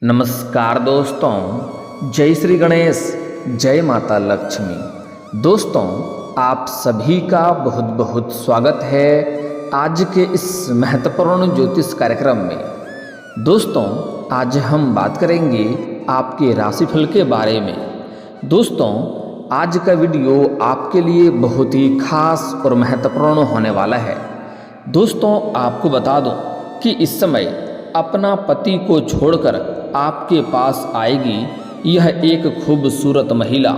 नमस्कार दोस्तों, जय श्री गणेश, जय माता लक्ष्मी। दोस्तों, आप सभी का बहुत बहुत स्वागत है आज के इस महत्वपूर्ण ज्योतिष कार्यक्रम में। दोस्तों, आज हम बात करेंगे आपके राशिफल के बारे में। दोस्तों, आज का वीडियो आपके लिए बहुत ही खास और महत्वपूर्ण होने वाला है। दोस्तों, आपको बता दूं कि इस समय अपना पति को छोड़कर आपके पास आएगी यह एक खूबसूरत महिला।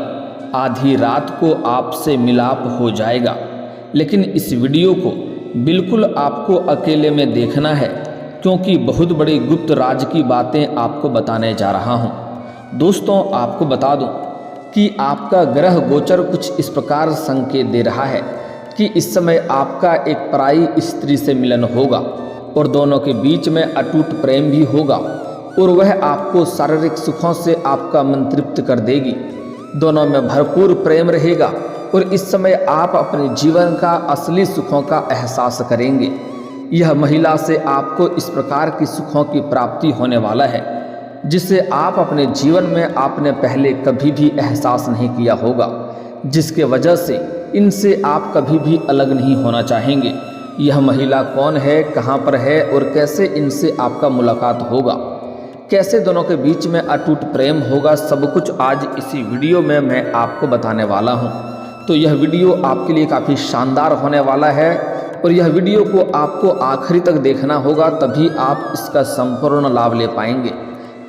आधी रात को आपसे मिलाप हो जाएगा, लेकिन इस वीडियो को बिल्कुल आपको अकेले में देखना है, क्योंकि बहुत बड़ी गुप्त राज की बातें आपको बताने जा रहा हूँ। दोस्तों, आपको बता दूँ कि आपका ग्रह गोचर कुछ इस प्रकार संकेत दे रहा है कि इस समय आपका एक पराई स्त्री से मिलन होगा और दोनों के बीच में अटूट प्रेम भी होगा और वह आपको शारीरिक सुखों से आपका मन तृप्त कर देगी। दोनों में भरपूर प्रेम रहेगा और इस समय आप अपने जीवन का असली सुखों का एहसास करेंगे। यह महिला से आपको इस प्रकार की सुखों की प्राप्ति होने वाला है जिसे आप अपने जीवन में आपने पहले कभी भी एहसास नहीं किया होगा, जिसके वजह से इनसे आप कभी भी अलग नहीं होना चाहेंगे। यह महिला कौन है, कहाँ पर है और कैसे इनसे आपका मुलाकात होगा, कैसे दोनों के बीच में अटूट प्रेम होगा, सब कुछ आज इसी वीडियो में मैं आपको बताने वाला हूं। तो यह वीडियो आपके लिए काफ़ी शानदार होने वाला है और यह वीडियो को आपको आखिरी तक देखना होगा, तभी आप इसका संपूर्ण लाभ ले पाएंगे।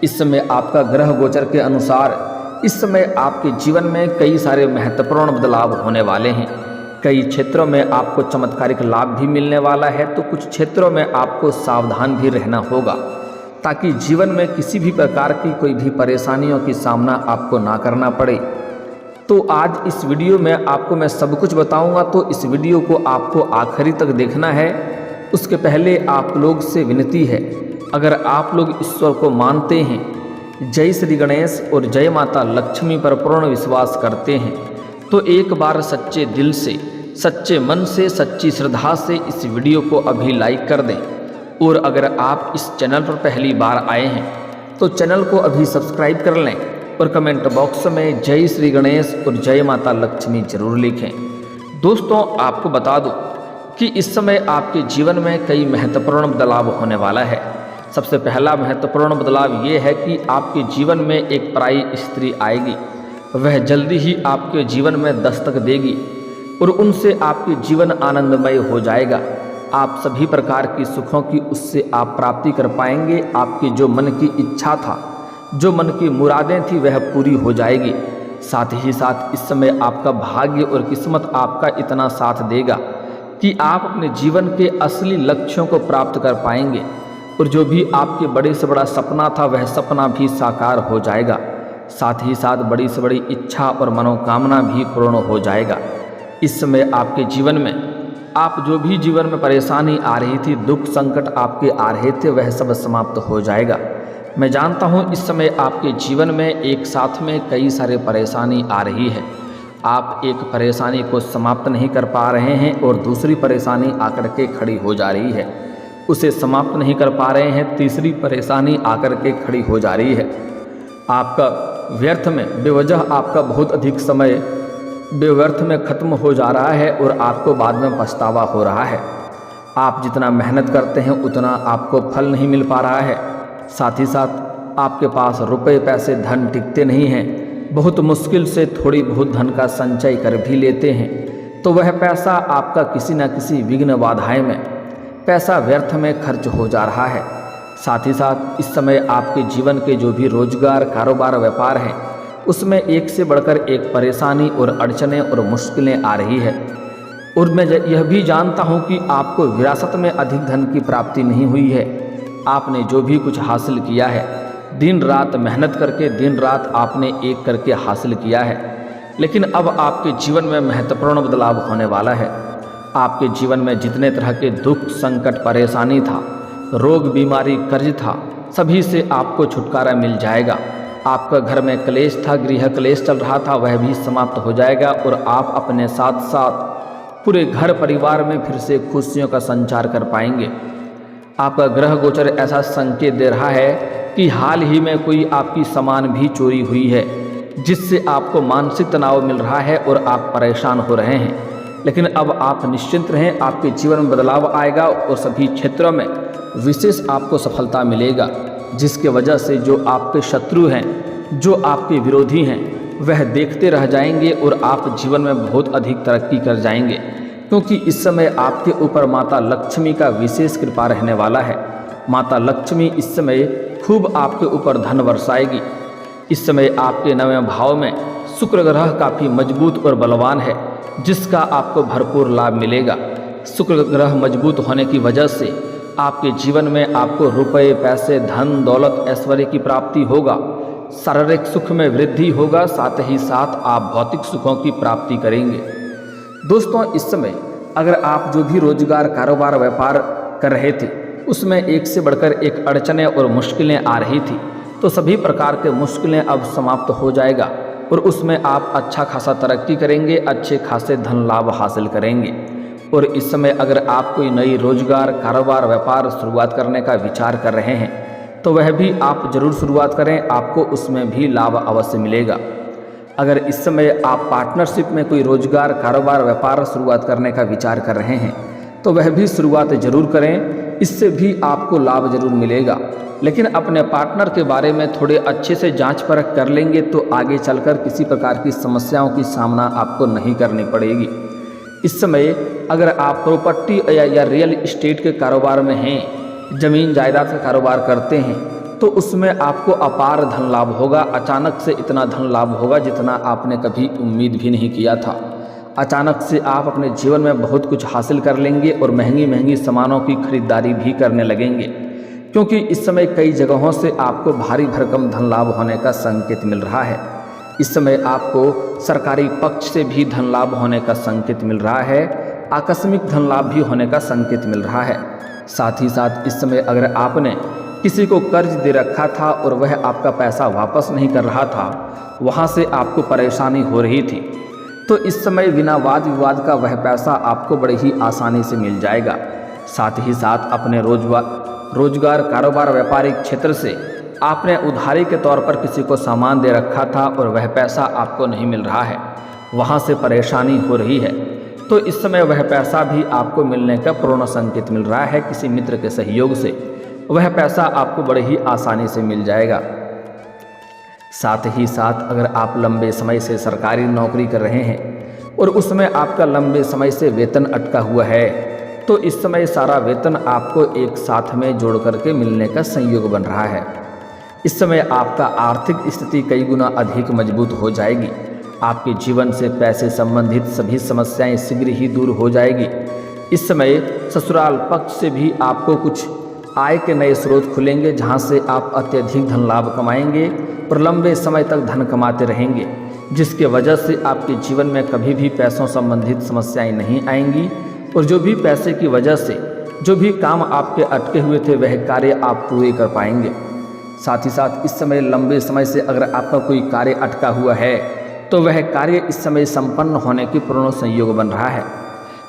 इस समय आपका ग्रह गोचर के अनुसार इस समय आपके जीवन में कई सारे महत्वपूर्ण बदलाव होने वाले हैं। कई क्षेत्रों में आपको चमत्कारिक लाभ भी मिलने वाला है, तो कुछ क्षेत्रों में आपको सावधान भी रहना होगा ताकि जीवन में किसी भी प्रकार की कोई भी परेशानियों की सामना आपको ना करना पड़े। तो आज इस वीडियो में आपको मैं सब कुछ बताऊंगा, तो इस वीडियो को आपको आखिरी तक देखना है। उसके पहले आप लोग से विनती है, अगर आप लोग ईश्वर को मानते हैं, जय श्री गणेश और जय माता लक्ष्मी पर पूर्ण विश्वास करते हैं, तो एक बार सच्चे दिल से, सच्चे मन से, सच्ची श्रद्धा से इस वीडियो को अभी लाइक कर दें। और अगर आप इस चैनल पर पहली बार आए हैं तो चैनल को अभी सब्सक्राइब कर लें और कमेंट बॉक्स में जय श्री गणेश और जय माता लक्ष्मी जरूर लिखें। दोस्तों, आपको बता दूं कि इस समय आपके जीवन में कई महत्वपूर्ण बदलाव होने वाला है। सबसे पहला महत्वपूर्ण बदलाव ये है कि आपके जीवन में एक पराई स्त्री आएगी। वह जल्दी ही आपके जीवन में दस्तक देगी और उनसे आपके जीवन आनंदमय हो जाएगा। आप सभी प्रकार की सुखों की उससे आप प्राप्ति कर पाएंगे। आपकी जो मन की इच्छा था, जो मन की मुरादें थी, वह पूरी हो जाएगी। साथ ही साथ इस समय आपका भाग्य और किस्मत आपका इतना साथ देगा कि आप अपने जीवन के असली लक्ष्यों को प्राप्त कर पाएंगे और जो भी आपके बड़े से बड़ा सपना था वह सपना भी साकार हो जाएगा। साथ ही साथ बड़ी से बड़ी इच्छा और मनोकामना भी पूर्ण हो जाएगा। इस समय आपके जीवन में आप जो भी जीवन में परेशानी आ रही थी, दुख संकट आपके आ रहे थे, वह सब समाप्त हो जाएगा। मैं जानता हूँ इस समय आपके जीवन में एक साथ में कई सारे परेशानी आ रही है। आप एक परेशानी को समाप्त नहीं कर पा रहे हैं और दूसरी परेशानी आकर के खड़ी हो जा रही है। उसे समाप्त नहीं कर पा रहे हैं, तीसरी परेशानी आकर के खड़ी हो जा रही है। आपका व्यर्थ में बेवजह आपका बहुत अधिक समय बेव्यर्थ में खत्म हो जा रहा है और आपको बाद में पछतावा हो रहा है। आप जितना मेहनत करते हैं उतना आपको फल नहीं मिल पा रहा है। साथ ही साथ आपके पास रुपए पैसे धन टिकते नहीं हैं। बहुत मुश्किल से थोड़ी बहुत धन का संचय कर भी लेते हैं तो वह पैसा आपका किसी न किसी विघ्न बाधाएं में पैसा व्यर्थ में खर्च हो जा रहा है। साथ ही साथ इस समय आपके जीवन के जो भी रोजगार, कारोबार, व्यापार हैं, उसमें एक से बढ़कर एक परेशानी और अड़चनें और मुश्किलें आ रही है। और मैं यह भी जानता हूं कि आपको विरासत में अधिक धन की प्राप्ति नहीं हुई है। आपने जो भी कुछ हासिल किया है, दिन रात मेहनत करके, दिन रात आपने एक करके हासिल किया है, लेकिन अब आपके जीवन में महत्वपूर्ण बदलाव होने वाला है। आपके जीवन में जितने तरह के दुख संकट परेशानी था, रोग बीमारी कर्ज था, सभी से आपको छुटकारा मिल जाएगा। आपका घर में क्लेश था, गृह क्लेश चल रहा था, वह भी समाप्त हो जाएगा और आप अपने साथ साथ पूरे घर परिवार में फिर से खुशियों का संचार कर पाएंगे। आपका ग्रह गोचर ऐसा संकेत दे रहा है कि हाल ही में कोई आपकी सामान भी चोरी हुई है, जिससे आपको मानसिक तनाव मिल रहा है और आप परेशान हो रहे हैं। लेकिन अब आप निश्चिंत रहें, आपके जीवन में बदलाव आएगा और सभी क्षेत्रों में विशेष आपको सफलता मिलेगा, जिसके वजह से जो आपके शत्रु हैं, जो आपके विरोधी हैं, वह देखते रह जाएंगे और आप जीवन में बहुत अधिक तरक्की कर जाएंगे, क्योंकि इस समय आपके ऊपर माता लक्ष्मी का विशेष कृपा रहने वाला है। माता लक्ष्मी इस समय खूब आपके ऊपर धन बरसाएगी। इस समय आपके 9वें भाव में शुक्र ग्रह काफ़ी मजबूत और बलवान है, जिसका आपको भरपूर लाभ मिलेगा। शुक्र ग्रह मजबूत होने की वजह से आपके जीवन में आपको रुपए, पैसे, धन, दौलत, ऐश्वर्य की प्राप्ति होगा। शारीरिक सुख में वृद्धि होगा, साथ ही साथ आप भौतिक सुखों की प्राप्ति करेंगे। दोस्तों, इस समय अगर आप जो भी रोजगार, कारोबार, व्यापार कर रहे थे, उसमें एक से बढ़कर एक अड़चनें और मुश्किलें आ रही थी, तो सभी प्रकार के मुश्किलें अब समाप्त हो जाएगा और उसमें आप अच्छा खासा तरक्की करेंगे, अच्छे खासे धन लाभ हासिल करेंगे। और इस समय अगर आप कोई नई रोजगार, कारोबार, व्यापार शुरुआत करने का विचार कर रहे हैं, तो वह भी आप जरूर शुरुआत करें, आपको उसमें भी लाभ अवश्य मिलेगा। अगर इस समय आप पार्टनरशिप में कोई रोजगार, कारोबार, व्यापार शुरुआत करने का विचार कर रहे हैं, तो वह भी शुरुआत जरूर करें, इससे भी आपको लाभ जरूर मिलेगा। लेकिन अपने पार्टनर के बारे में थोड़े अच्छे से जांच परख कर लेंगे तो आगे चलकर किसी प्रकार की समस्याओं की सामना आपको नहीं करनी पड़ेगी। इस समय अगर आप प्रॉपर्टी या रियल इस्टेट के कारोबार में हैं, ज़मीन जायदाद का कारोबार करते हैं, तो उसमें आपको अपार धन लाभ होगा। अचानक से इतना धन लाभ होगा जितना आपने कभी उम्मीद भी नहीं किया था। अचानक से आप अपने जीवन में बहुत कुछ हासिल कर लेंगे और महंगी महंगी सामानों की खरीदारी भी करने लगेंगे, क्योंकि इस समय कई जगहों से आपको भारी भरकम धन लाभ होने का संकेत मिल रहा है। इस समय आपको सरकारी पक्ष से भी धन लाभ होने का संकेत मिल रहा है, आकस्मिक धन लाभ भी होने का संकेत मिल रहा है। साथ ही साथ इस समय अगर आपने किसी को कर्ज दे रखा था और वह आपका पैसा वापस नहीं कर रहा था, वहाँ से आपको परेशानी हो रही थी, तो इस समय बिना वाद विवाद का वह पैसा आपको बड़े ही आसानी से मिल जाएगा। साथ ही साथ अपने रोजगार, कारोबार, व्यापारिक क्षेत्र से आपने उधारी के तौर पर किसी को सामान दे रखा था और वह पैसा आपको नहीं मिल रहा है, वहाँ से परेशानी हो रही है, तो इस समय वह पैसा भी आपको मिलने का पूर्ण संकेत मिल रहा है। किसी मित्र के सहयोग से वह पैसा आपको बड़े ही आसानी से मिल जाएगा। साथ ही साथ अगर आप लंबे समय से सरकारी नौकरी कर रहे हैं और उसमें आपका लंबे समय से वेतन अटका हुआ है, तो इस समय सारा वेतन आपको एक साथ में जोड़ करके मिलने का संयोग बन रहा है। इस समय आपका आर्थिक स्थिति कई गुना अधिक मजबूत हो जाएगी। आपके जीवन से पैसे संबंधित सभी समस्याएं शीघ्र ही दूर हो जाएगी। इस समय ससुराल पक्ष से भी आपको कुछ आय के नए स्रोत खुलेंगे, जहां से आप अत्यधिक धन लाभ कमाएंगे और लंबे समय तक धन कमाते रहेंगे, जिसके वजह से आपके जीवन में कभी भी पैसों संबंधित समस्याएं नहीं आएंगी और जो भी पैसे की वजह से जो भी काम आपके अटके हुए थे वह कार्य आप पूरे कर पाएंगे। साथ ही साथ इस समय लंबे समय से अगर आपका कोई कार्य अटका हुआ है, तो वह कार्य इस समय संपन्न होने की पूर्ण संयोग बन रहा है।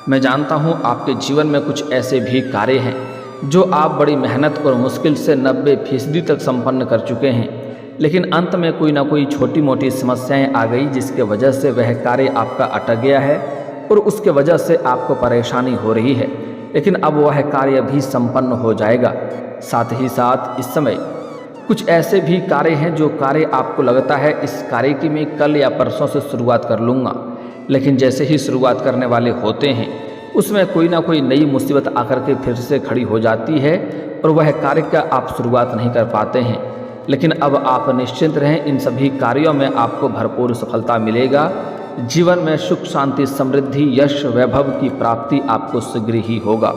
मैं जानता हूँ आपके जीवन में कुछ ऐसे भी कार्य हैं जो आप बड़ी मेहनत और मुश्किल से 90% तक संपन्न कर चुके हैं, लेकिन अंत में कोई ना कोई छोटी मोटी समस्याएं आ गई, जिसके वजह से वह कार्य आपका अटक गया है और उसके वजह से आपको परेशानी हो रही है, लेकिन अब वह कार्य भी संपन्न हो जाएगा। साथ ही साथ इस समय कुछ ऐसे भी कार्य हैं जो कार्य आपको लगता है इस कार्य की मैं कल या परसों से शुरुआत कर लूँगा, लेकिन जैसे ही शुरुआत करने वाले होते हैं उसमें कोई ना कोई नई मुसीबत आकर के फिर से खड़ी हो जाती है और वह कार्य का आप शुरुआत नहीं कर पाते हैं। लेकिन अब आप निश्चिंत रहें, इन सभी कार्यों में आपको भरपूर सफलता मिलेगा। जीवन में सुख, शांति, समृद्धि, यश, वैभव की प्राप्ति आपको शीघ्र ही होगा।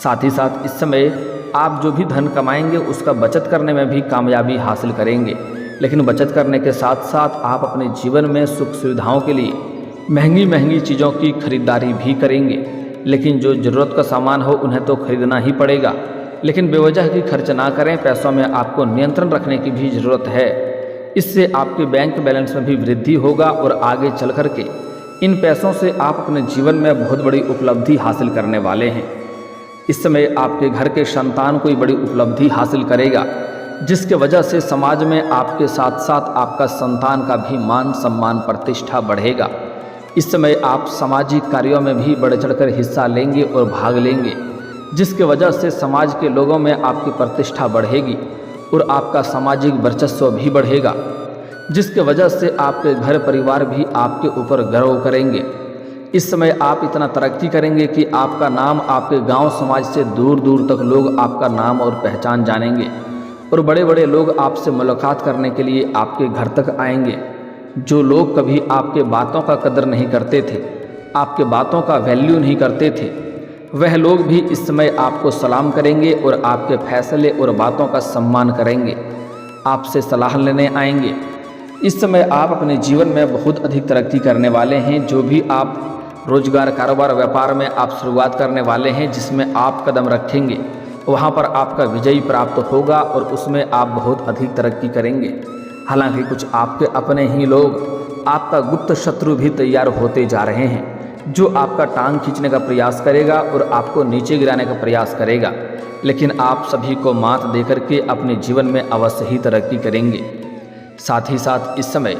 साथ ही साथ इस समय आप जो भी धन कमाएंगे उसका बचत करने में भी कामयाबी हासिल करेंगे, लेकिन बचत करने के साथ साथ आप अपने जीवन में सुख सुविधाओं के लिए महंगी महंगी चीज़ों की खरीदारी भी करेंगे, लेकिन जो ज़रूरत का सामान हो उन्हें तो खरीदना ही पड़ेगा, लेकिन बेवजह की खर्च ना करें। पैसों में आपको नियंत्रण रखने की भी ज़रूरत है, इससे आपके बैंक बैलेंस में भी वृद्धि होगा और आगे चल कर के इन पैसों से आप अपने जीवन में बहुत बड़ी उपलब्धि हासिल करने वाले हैं। इस समय आपके घर के संतान कोई बड़ी उपलब्धि हासिल करेगा, जिसके वजह से समाज में आपके साथ साथ आपका संतान का भी मान सम्मान प्रतिष्ठा बढ़ेगा। इस समय आप सामाजिक कार्यों में भी बढ़ चढ़कर हिस्सा लेंगे और भाग लेंगे, जिसके वजह से समाज के लोगों में आपकी प्रतिष्ठा बढ़ेगी और आपका सामाजिक वर्चस्व भी बढ़ेगा, जिसके वजह से आपके घर परिवार भी आपके ऊपर गर्व करेंगे। इस समय आप इतना तरक्की करेंगे कि आपका नाम आपके गांव समाज से दूर दूर तक लोग आपका नाम और पहचान जानेंगे और बड़े बड़े लोग आपसे मुलाकात करने के लिए आपके घर तक आएंगे। जो लोग कभी आपके बातों का कदर नहीं करते थे, आपके बातों का वैल्यू नहीं करते थे, वह लोग भी इस समय आपको सलाम करेंगे और आपके फैसले और बातों का सम्मान करेंगे, आपसे सलाह लेने आएंगे। इस समय आप अपने जीवन में बहुत अधिक तरक्की करने वाले हैं। जो भी आप रोजगार, कारोबार, व्यापार में आप शुरुआत करने वाले हैं, जिसमें आप कदम रखेंगे, वहाँ पर आपका विजय प्राप्त होगा और उसमें आप बहुत अधिक तरक्की करेंगे। हालांकि कुछ आपके अपने ही लोग, आपका गुप्त शत्रु भी तैयार होते जा रहे हैं, जो आपका टांग खींचने का प्रयास करेगा और आपको नीचे गिराने का प्रयास करेगा, लेकिन आप सभी को मात देकर के अपने जीवन में अवश्य ही तरक्की करेंगे। साथ ही साथ इस समय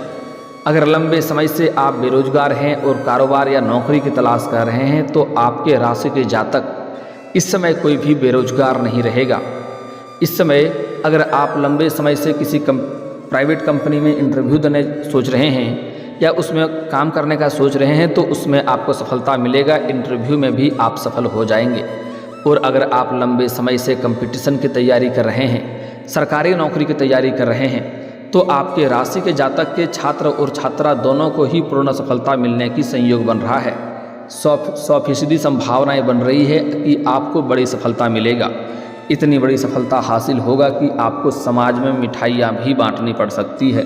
अगर लंबे समय से आप बेरोजगार हैं और कारोबार या नौकरी की तलाश कर रहे हैं, तो आपके राशि के जातक इस समय कोई भी बेरोजगार नहीं रहेगा। इस समय अगर आप लंबे समय से किसी प्राइवेट कंपनी में इंटरव्यू देने सोच रहे हैं या उसमें काम करने का सोच रहे हैं, तो उसमें आपको सफलता मिलेगा, इंटरव्यू में भी आप सफल हो जाएंगे। और अगर आप लंबे समय से कंपटीशन की तैयारी कर रहे हैं, सरकारी नौकरी की तैयारी कर रहे हैं, तो आपके राशि के जातक के छात्र और छात्रा दोनों को ही पूर्ण सफलता मिलने की संयोग बन रहा है। 100% संभावनाएं बन रही है कि आपको बड़ी सफलता मिलेगा। इतनी बड़ी सफलता हासिल होगा कि आपको समाज में मिठाइयाँ भी बांटनी पड़ सकती है।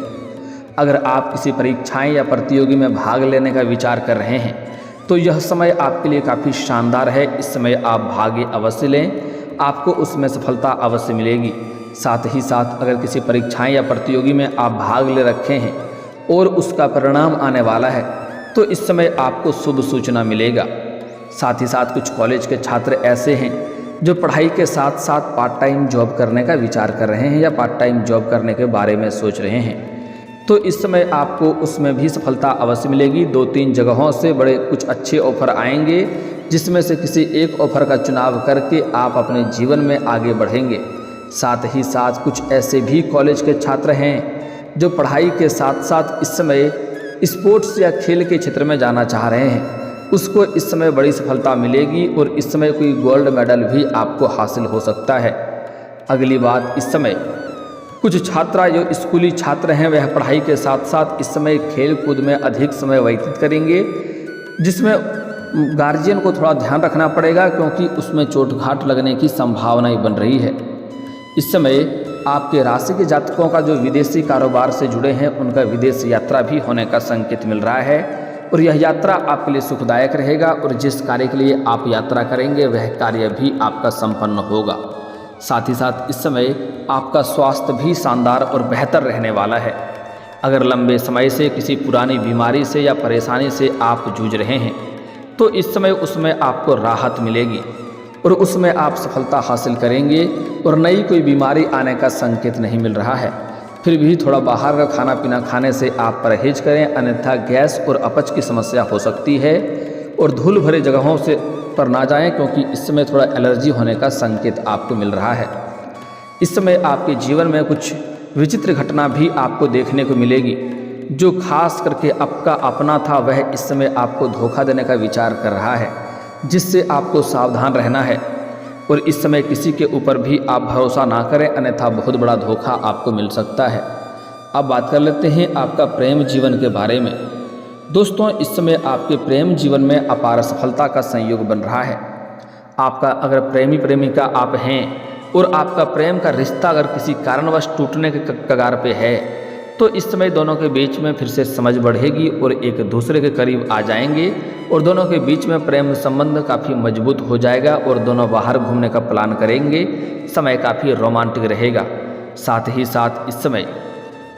अगर आप किसी परीक्षाएं या प्रतियोगी में भाग लेने का विचार कर रहे हैं, तो यह समय आपके लिए काफ़ी शानदार है। इस समय आप भाग्य अवश्य लें, आपको उसमें सफलता अवश्य मिलेगी। साथ ही साथ अगर किसी परीक्षाएं या प्रतियोगी में आप भाग ले रखे हैं और उसका परिणाम आने वाला है, तो इस समय आपको शुभ सूचना मिलेगा। साथ ही साथ कुछ कॉलेज के छात्र ऐसे हैं जो पढ़ाई के साथ साथ पार्ट टाइम जॉब करने का विचार कर रहे हैं या पार्ट टाइम जॉब करने के बारे में सोच रहे हैं, तो इस समय आपको उसमें भी सफलता अवश्य मिलेगी। 2-3 जगहों से बड़े कुछ अच्छे ऑफर आएंगे, जिसमें से किसी एक ऑफर का चुनाव करके आप अपने जीवन में आगे बढ़ेंगे। साथ ही साथ कुछ ऐसे भी कॉलेज के छात्र हैं जो पढ़ाई के साथ साथ इस समय स्पोर्ट्स या खेल के क्षेत्र में जाना चाह रहे हैं, उसको इस समय बड़ी सफलता मिलेगी और इस समय कोई गोल्ड मेडल भी आपको हासिल हो सकता है। अगली बात, इस समय कुछ छात्रा जो स्कूली छात्र हैं, वह पढ़ाई के साथ साथ इस समय खेल कूद में अधिक समय व्यतीत करेंगे, जिसमें गार्जियन को थोड़ा ध्यान रखना पड़ेगा, क्योंकि उसमें चोट घाट लगने की संभावनाएं बन रही है। इस समय आपके राशि के जातकों का जो विदेशी कारोबार से जुड़े हैं, उनका विदेश यात्रा भी होने का संकेत मिल रहा है और यह यात्रा आपके लिए सुखदायक रहेगा और जिस कार्य के लिए आप यात्रा करेंगे वह कार्य भी आपका संपन्न होगा। साथ ही साथ इस समय आपका स्वास्थ्य भी शानदार और बेहतर रहने वाला है। अगर लंबे समय से किसी पुरानी बीमारी से या परेशानी से आप जूझ रहे हैं, तो इस समय उसमें आपको राहत मिलेगी और उसमें आप सफलता हासिल करेंगे और नई कोई बीमारी आने का संकेत नहीं मिल रहा है। फिर भी थोड़ा बाहर का खाना पीना खाने से आप परहेज करें, अन्यथा गैस और अपच की समस्या हो सकती है। और धूल भरे जगहों से पर ना जाएं, क्योंकि इस समय थोड़ा एलर्जी होने का संकेत आपको मिल रहा है। इस समय आपके जीवन में कुछ विचित्र घटना भी आपको देखने को मिलेगी। जो खास करके आपका अपना था, वह इस समय आपको धोखा देने का विचार कर रहा है, जिससे आपको सावधान रहना है। और इस समय किसी के ऊपर भी आप भरोसा ना करें, अन्यथा बहुत बड़ा धोखा आपको मिल सकता है। अब बात कर लेते हैं आपका प्रेम जीवन के बारे में। दोस्तों, इस समय आपके प्रेम जीवन में अपार सफलता का संयोग बन रहा है। आपका अगर प्रेमी प्रेमिका आप हैं और आपका प्रेम का रिश्ता अगर किसी कारणवश टूटने के कगार पे है, तो इस समय दोनों के बीच में फिर से समझ बढ़ेगी और एक दूसरे के करीब आ जाएंगे और दोनों के बीच में प्रेम संबंध काफ़ी मजबूत हो जाएगा और दोनों बाहर घूमने का प्लान करेंगे। समय काफ़ी रोमांटिक रहेगा। साथ ही साथ इस समय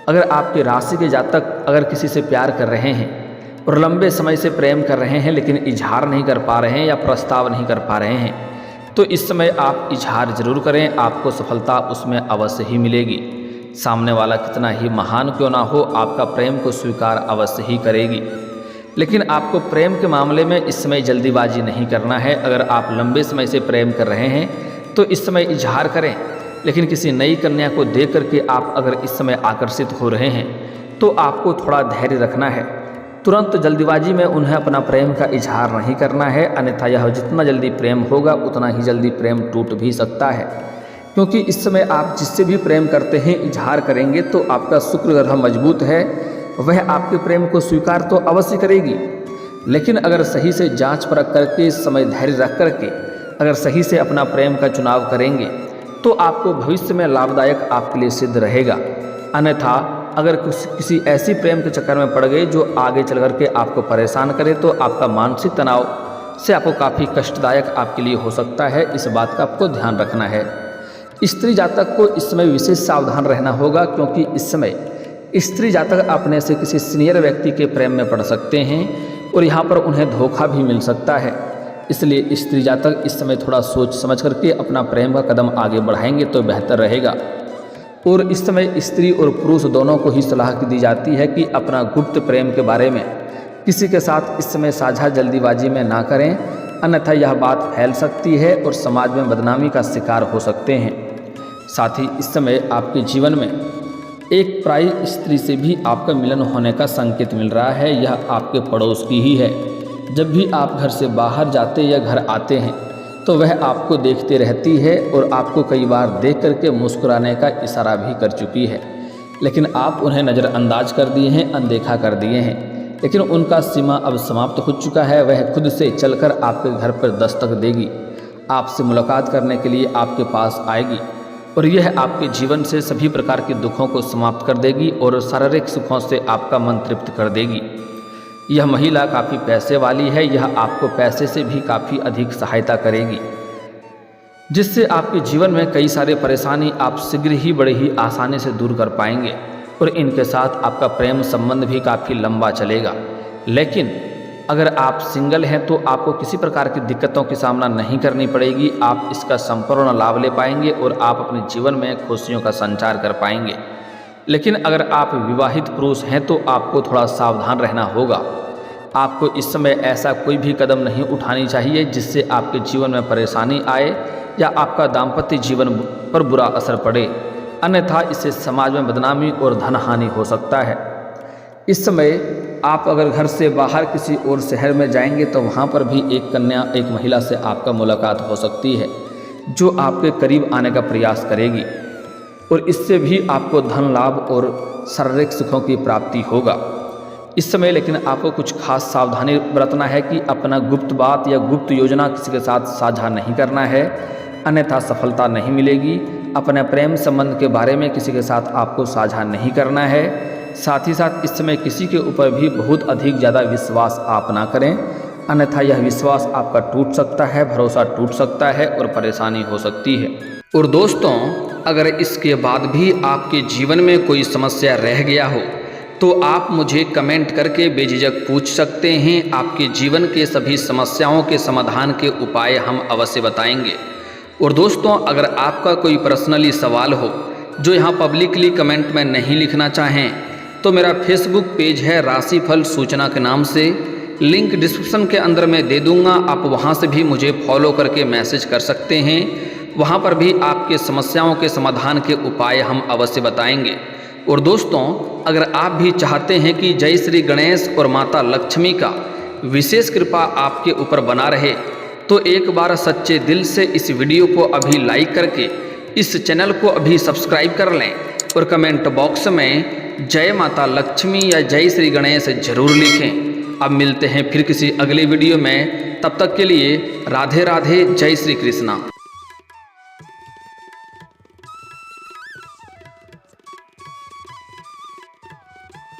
अगर आपके राशि के जातक अगर किसी से प्यार कर रहे हैं और लंबे समय से प्रेम कर रहे हैं, लेकिन इजहार नहीं कर पा रहे हैं या प्रस्ताव नहीं कर पा रहे हैं, तो इस समय आप इजहार जरूर करें, आपको सफलता उसमें अवश्य ही मिलेगी। सामने वाला कितना ही महान क्यों ना हो, आपका प्रेम को स्वीकार अवश्य ही करेगी। लेकिन आपको प्रेम के मामले में इस समय जल्दीबाजी नहीं करना है। अगर आप लंबे समय से प्रेम कर रहे हैं तो इस समय इजहार करें, लेकिन किसी नई कन्या को देख करके आप अगर इस समय आकर्षित हो रहे हैं तो आपको थोड़ा धैर्य रखना है। तुरंत जल्दीबाजी में उन्हें अपना प्रेम का इजहार नहीं करना है, अन्यथा यह जितना जल्दी प्रेम होगा उतना ही जल्दी प्रेम टूट भी सकता है। क्योंकि इस समय आप जिससे भी प्रेम करते हैं इजहार करेंगे तो आपका शुक्र ग्रह मजबूत है, वह आपके प्रेम को स्वीकार तो अवश्य करेगी। लेकिन अगर सही से जांच परख करके इस समय धैर्य रख करके अगर सही से अपना प्रेम का चुनाव करेंगे तो आपको भविष्य में लाभदायक आपके लिए सिद्ध रहेगा। अन्यथा अगर किसी ऐसी प्रेम के चक्कर में पड़ गए जो आगे चल करके आपको परेशान करे तो आपका मानसिक तनाव से आपको काफ़ी कष्टदायक आपके लिए हो सकता है। इस बात का आपको ध्यान रखना है। स्त्री जातक को इस समय विशेष सावधान रहना होगा, क्योंकि इस समय स्त्री जातक अपने से किसी सीनियर व्यक्ति के प्रेम में पड़ सकते हैं और यहाँ पर उन्हें धोखा भी मिल सकता है। इसलिए स्त्री जातक इस समय थोड़ा सोच समझ करके अपना प्रेम का कदम आगे बढ़ाएंगे तो बेहतर रहेगा। और इस समय स्त्री और पुरुष दोनों को ही सलाह दी जाती है कि अपना गुप्त प्रेम के बारे में किसी के साथ इस समय साझा जल्दीबाजी में ना करें, अन्यथा यह बात फैल सकती है और समाज में बदनामी का शिकार हो सकते हैं। साथ ही इस समय आपके जीवन में एक पराई स्त्री से भी आपका मिलन होने का संकेत मिल रहा है। यह आपके पड़ोस की ही है। जब भी आप घर से बाहर जाते या घर आते हैं तो वह आपको देखते रहती है और आपको कई बार देख करके मुस्कुराने का इशारा भी कर चुकी है, लेकिन आप उन्हें नज़रअंदाज कर दिए हैं, अनदेखा कर दिए हैं। लेकिन उनका सीमा अब समाप्त हो चुका है। वह खुद से चलकर आपके घर पर दस्तक देगी, आपसे मुलाकात करने के लिए आपके पास आएगी और यह आपके जीवन से सभी प्रकार के दुखों को समाप्त कर देगी और शारीरिक सुखों से आपका मन तृप्त कर देगी। यह महिला काफ़ी पैसे वाली है। यह आपको पैसे से भी काफ़ी अधिक सहायता करेगी, जिससे आपके जीवन में कई सारे परेशानी आप शीघ्र ही बड़े ही आसानी से दूर कर पाएंगे और इनके साथ आपका प्रेम संबंध भी काफ़ी लंबा चलेगा। लेकिन अगर आप सिंगल हैं तो आपको किसी प्रकार की दिक्कतों की सामना नहीं करनी पड़ेगी। आप इसका संपूर्ण लाभ ले पाएंगे और आप अपने जीवन में खुशियों का संचार कर पाएंगे। लेकिन अगर आप विवाहित पुरुष हैं तो आपको थोड़ा सावधान रहना होगा। आपको इस समय ऐसा कोई भी कदम नहीं उठानी चाहिए जिससे आपके जीवन में परेशानी आए या आपका दाम्पत्य जीवन पर बुरा असर पड़े, अन्यथा इससे समाज में बदनामी और धन हानि हो सकता है। इस समय आप अगर घर से बाहर किसी और शहर में जाएंगे तो वहाँ पर भी एक महिला से आपका मुलाकात हो सकती है जो आपके करीब आने का प्रयास करेगी और इससे भी आपको धन लाभ और शारीरिक सुखों की प्राप्ति होगा इस समय। लेकिन आपको कुछ खास सावधानी बरतना है कि अपना गुप्त बात या गुप्त योजना किसी के साथ साझा नहीं करना है, अन्यथा सफलता नहीं मिलेगी। अपने प्रेम संबंध के बारे में किसी के साथ आपको साझा नहीं करना है। साथ ही साथ इस समय किसी के ऊपर भी बहुत अधिक ज़्यादा विश्वास आप ना करें, अन्यथा यह विश्वास आपका टूट सकता है, भरोसा टूट सकता है और परेशानी हो सकती है। और दोस्तों, अगर इसके बाद भी आपके जीवन में कोई समस्या रह गया हो तो आप मुझे कमेंट करके बेझिझक पूछ सकते हैं। आपके जीवन के सभी समस्याओं के समाधान के उपाय हम अवश्य बताएंगे। और दोस्तों, अगर आपका कोई पर्सनली सवाल हो जो यहाँ पब्लिकली कमेंट में नहीं लिखना चाहें तो मेरा फेसबुक पेज है राशिफल सूचना के नाम से, लिंक डिस्क्रिप्शन के अंदर मैं दे दूँगा। आप वहाँ से भी मुझे फॉलो करके मैसेज कर सकते हैं। वहाँ पर भी आपके समस्याओं के समाधान के उपाय हम अवश्य बताएंगे। और दोस्तों, अगर आप भी चाहते हैं कि जय श्री गणेश और माता लक्ष्मी का विशेष कृपा आपके ऊपर बना रहे तो एक बार सच्चे दिल से इस वीडियो को अभी लाइक करके इस चैनल को अभी सब्सक्राइब कर लें और कमेंट बॉक्स में जय माता लक्ष्मी या जय श्री गणेश जरूर लिखें। अब मिलते हैं फिर किसी अगले वीडियो में, तब तक के लिए राधे राधे, जय श्री कृष्णा।